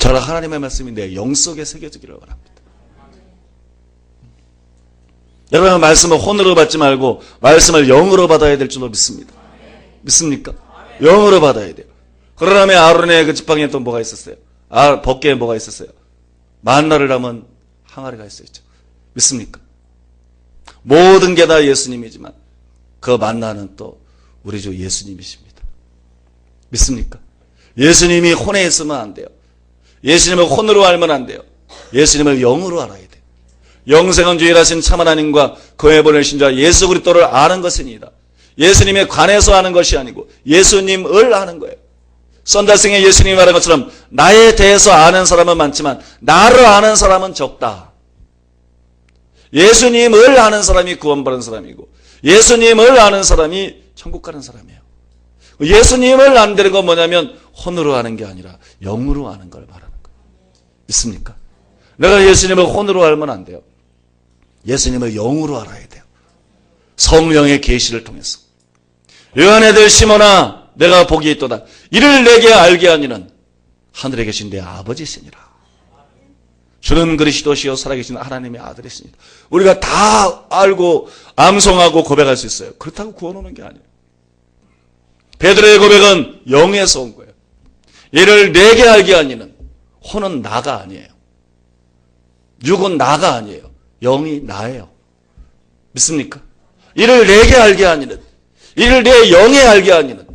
바로 하나님의 말씀이 내 영 속에 새겨지기를 바랍니다. 여러분, 말씀을 혼으로 받지 말고 말씀을 영으로 받아야 될 줄로 믿습니다. 믿습니까? 영으로 받아야 돼요. 그러면 아론의 그 지팡이에 또 뭐가 있었어요? 벗개에 뭐가 있었어요? 만나를 담은 항아리가 있었죠. 믿습니까? 모든 게 다 예수님이지만 그 만나는 또 우리 주 예수님이십니다. 믿습니까? 예수님이 혼에 있으면 안 돼요. 예수님을 혼으로 알면 안 돼요. 예수님을 영으로 알아야 돼요. 영생은 주일하신 참 하나님과 그의 보내신 자 예수 그리스도를 아는 것이니이다. 예수님에 관해서 아는 것이 아니고 예수님을 아는 거예요. 썬달승의 예수님이 말한 것처럼 나에 대해서 아는 사람은 많지만 나를 아는 사람은 적다. 예수님을 아는 사람이 구원받은 사람이고 예수님을 아는 사람이 천국 가는 사람이에요. 예수님을 안다는 건 뭐냐면 혼으로 아는 게 아니라 영으로 아는 걸 말하는 거예요. 믿습니까? 내가 예수님을 혼으로 알면 안 돼요. 예수님을 영으로 알아야 돼요. 성령의 계시를 통해서. 요한의 들 시몬아 내가 복이 있도다. 이를 내게 알게 하니는 하늘에 계신 내 아버지시니라. 주는 그리스도시요 살아계신 하나님의 아들이시니라. 우리가 다 알고 암송하고 고백할 수 있어요. 그렇다고 구원 오는 게 아니에요. 베드로의 고백은 영에서 온 거예요. 이를 내게 알게 하니는 혼은 나가 아니에요. 육은 나가 아니에요. 영이 나예요. 믿습니까? 이를 내게 알게 하니는 이를 내 영에 알게 하니는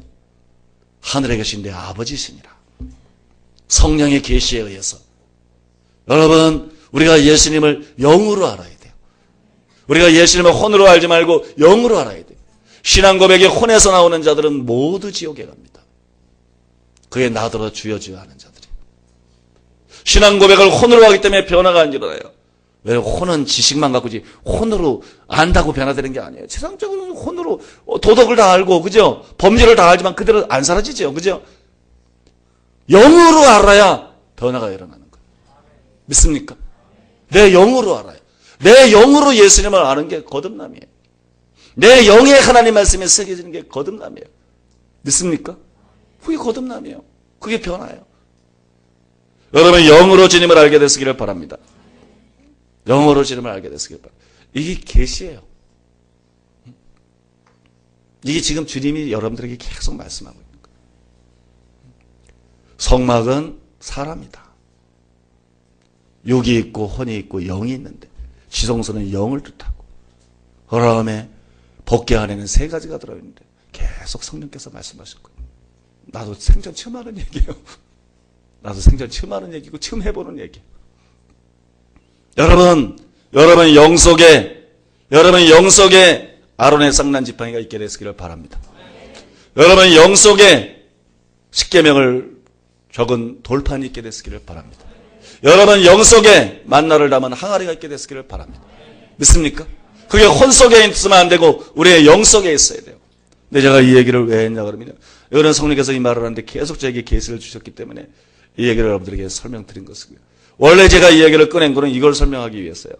하늘에 계신 내 아버지시니라. 성령의 계시에 의해서 여러분 우리가 예수님을 영으로 알아야 돼요. 우리가 예수님을 혼으로 알지 말고 영으로 알아야 돼요. 신앙 고백이 혼에서 나오는 자들은 모두 지옥에 갑니다. 그의 나더러 주여 주여 하는 자들이. 신앙 고백을 혼으로 하기 때문에 변화가 안 일어나요. 왜? 혼은 지식만 갖고지 혼으로 안다고 변화되는 게 아니에요. 세상적으로 혼으로 도덕을 다 알고 그죠? 범죄를 다 알지만 그대로 안 사라지죠. 그죠? 영으로 알아야 변화가 일어나는 거예요. 믿습니까? 내 영으로 알아요. 내 영으로 예수님을 아는 게 거듭남이에요. 내 영에 하나님 말씀에 새겨지는 게 거듭남이에요. 믿습니까? 그게 거듭남이에요. 그게 변화예요. 여러분 영으로 주님을 알게 되시기를 바랍니다. 영어로 주님을 알게 됐을 바랍니다. 이게 계시예요. 이게 지금 주님이 여러분들에게 계속 말씀하고 있는 거예요. 성막은 사람이다. 육이 있고 혼이 있고 영이 있는데 지성소는 영을 뜻하고 그 다음에 법궤 안에는 세 가지가 들어있는데 계속 성령께서 말씀하실 거예요. 나도 생전 처음 하는 얘기예요. 나도 생전 처음 하는 얘기고 처음 해보는 얘기예요. 여러분 영 속에 아론의 쌍난 지팡이가 있게 되시기를 바랍니다. 여러분 영 속에 십계명을 적은 돌판이 있게 되시기를 바랍니다. 여러분 영 속에 만나를 담은 항아리가 있게 되시기를 바랍니다. 믿습니까? 그게 혼 속에 있으면 안 되고 우리의 영 속에 있어야 돼요. 근데 제가 이 얘기를 왜 했냐 그러면 여러분 성령께서 이 말을 하는데 계속 저에게 계시를 주셨기 때문에 이 얘기를 여러분들에게 설명드린 것이고요. 원래 제가 이 얘기를 꺼낸 거는 이걸 설명하기 위해서요.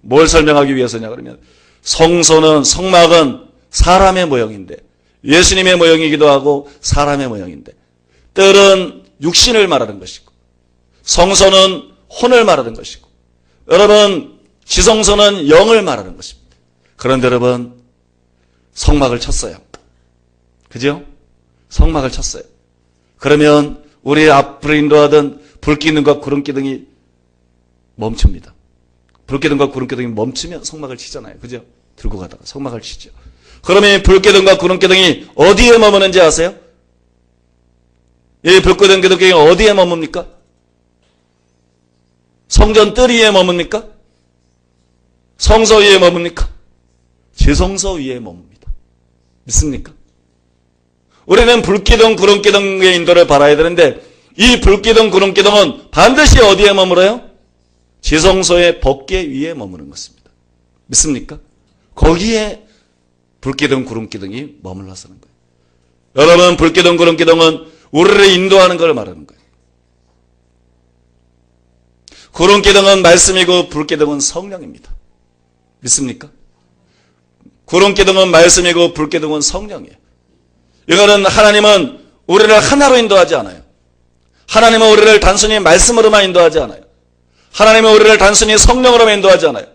뭘 설명하기 위해서냐 그러면 성막은 사람의 모형인데 예수님의 모형이기도 하고 사람의 모형인데 때는 육신을 말하는 것이고 성소는 혼을 말하는 것이고 여러분 지성소는 영을 말하는 것입니다. 그런데 여러분 성막을 쳤어요. 그죠? 성막을 쳤어요. 그러면 우리 앞으로 인도하던 불기둥과 구름기둥이 멈춥니다. 불기둥과 구름기둥이 멈추면 성막을 치잖아요. 그죠? 들고 가다가 성막을 치죠. 그러면 불기둥과 구름기둥이 어디에 머무는지 아세요? 이 불기둥 기둥이 어디에 머뭅니까? 성전 뜰 위에 머뭅니까? 성소 위에 머뭅니까? 지성소 위에 머뭅니다. 믿습니까? 우리는 불기둥, 구름기둥의 인도를 바라야 되는데 이 불기둥, 구름기둥은 반드시 어디에 머물어요? 지성소의 법궤 위에 머무는 것입니다. 믿습니까? 거기에 불기둥, 구름기둥이 머물러 서는 거예요. 여러분 불기둥, 구름기둥은 우리를 인도하는 걸 말하는 거예요. 구름기둥은 말씀이고 불기둥은 성령입니다. 믿습니까? 구름기둥은 말씀이고 불기둥은 성령이에요. 이거는 하나님은 우리를 하나로 인도하지 않아요. 하나님은 우리를 단순히 말씀으로만 인도하지 않아요. 하나님은 우리를 단순히 성령으로만 인도하지 않아요.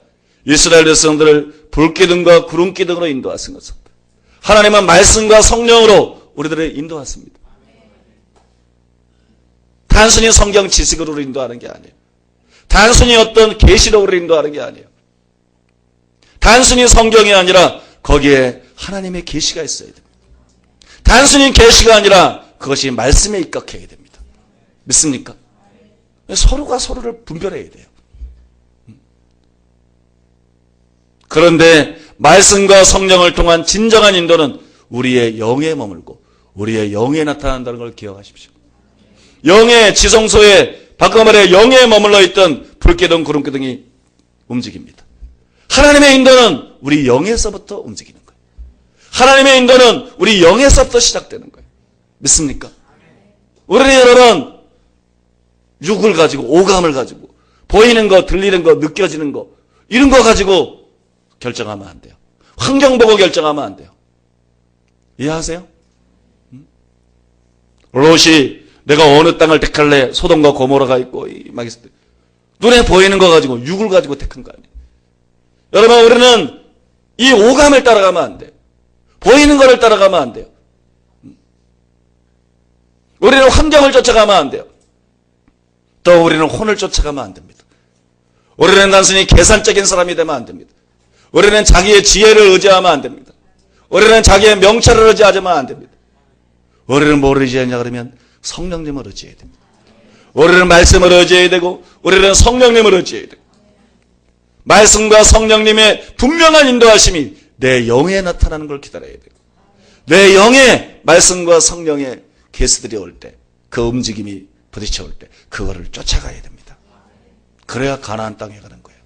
이스라엘 백성들을 불기둥과 구름기둥으로 인도하신 것입니다. 하나님은 말씀과 성령으로 우리들을 인도하십니다. 단순히 성경 지식으로 인도하는 게 아니에요. 단순히 어떤 계시록으로 인도하는 게 아니에요. 단순히 성경이 아니라 거기에 하나님의 계시가 있어야 됩니다. 단순히 계시가 아니라 그것이 말씀에 입각해야 됩니다. 믿습니까? 서로가 서로를 분별해야 돼요. 그런데 말씀과 성령을 통한 진정한 인도는 우리의 영에 머물고 우리의 영에 나타난다는 걸 기억하십시오. 영의 지성소에 바꿔 말해 영에 머물러 있던 불기둥 구름기둥이 움직입니다. 하나님의 인도는 우리 영에서부터 움직이는 거예요. 하나님의 인도는 우리 영에서부터 시작되는 거예요. 믿습니까? 우리는 여러분 육을 가지고 오감을 가지고 보이는 거 들리는 거 느껴지는 거 이런 거 가지고 결정하면 안 돼요. 환경 보고 결정하면 안 돼요. 이해하세요? 롯이 내가 어느 땅을 택할래? 소돔과 고모라가 있고 막 있을 때 눈에 보이는 거 가지고 육을 가지고 택한 거 아니에요. 여러분 우리는 이 오감을 따라가면 안 돼요. 보이는 거를 따라가면 안 돼요. 우리는 환경을 쫓아가면 안 돼요. 또 우리는 혼을 쫓아가면 안 됩니다. 우리는 단순히 계산적인 사람이 되면 안 됩니다. 우리는 자기의 지혜를 의지하면 안 됩니다. 우리는 자기의 명철을 의지하면 안 됩니다. 우리는 뭐를 의지하냐 그러면 성령님을 의지해야 됩니다. 우리는 말씀을 의지해야 되고 우리는 성령님을 의지해야 되고 말씀과 성령님의 분명한 인도하심이 내 영에 나타나는 걸 기다려야 돼요. 내 영에 말씀과 성령의 계시들이 올 때 그 움직임이 부딪혀 올 때 그거를 쫓아가야 됩니다. 그래야 가나안 땅에 가는 거예요.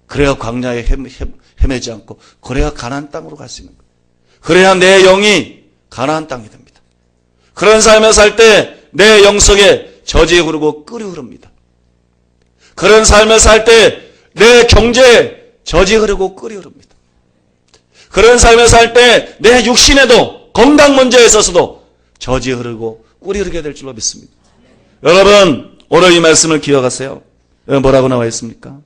그래야 광야에 헤매지 않고 그래야 가나안 땅으로 갈 수 있는 거예요. 그래야 내 영이 가나안 땅이 됩니다. 그런 삶을 살 때 내 영 속에 젖이 흐르고 끓이 흐릅니다. 그런 삶을 살 때 내 경제에 젖이 흐르고 끓이 흐릅니다. 그런 삶을 살 때 내 육신에도 건강 문제에 있어서도 젖이 흐르고 꿀이 흐르게 될 줄로 믿습니다. 여러분 오늘 이 말씀을 기억하세요. 뭐라고 나와 있습니까?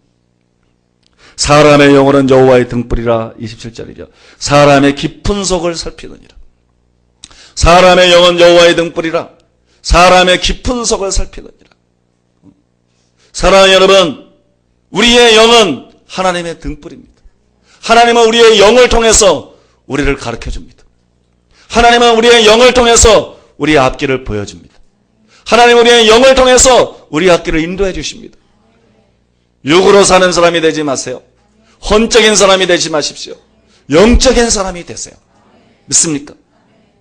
사람의 영혼은 여호와의 등불이라 27절이죠. 사람의 깊은 속을 살피느니라. 사람의 영은 여호와의 등불이라. 사람의 깊은 속을 살피느니라. 사랑하는 여러분 우리의 영은 하나님의 등불입니다. 하나님은 우리의 영을 통해서 우리를 가르쳐줍니다. 하나님은 우리의 영을 통해서 우리의 앞길을 보여줍니다. 하나님은 우리의 영을 통해서 우리 앞길을 인도해 주십니다. 육으로 사는 사람이 되지 마세요. 혼적인 사람이 되지 마십시오. 영적인 사람이 되세요. 믿습니까?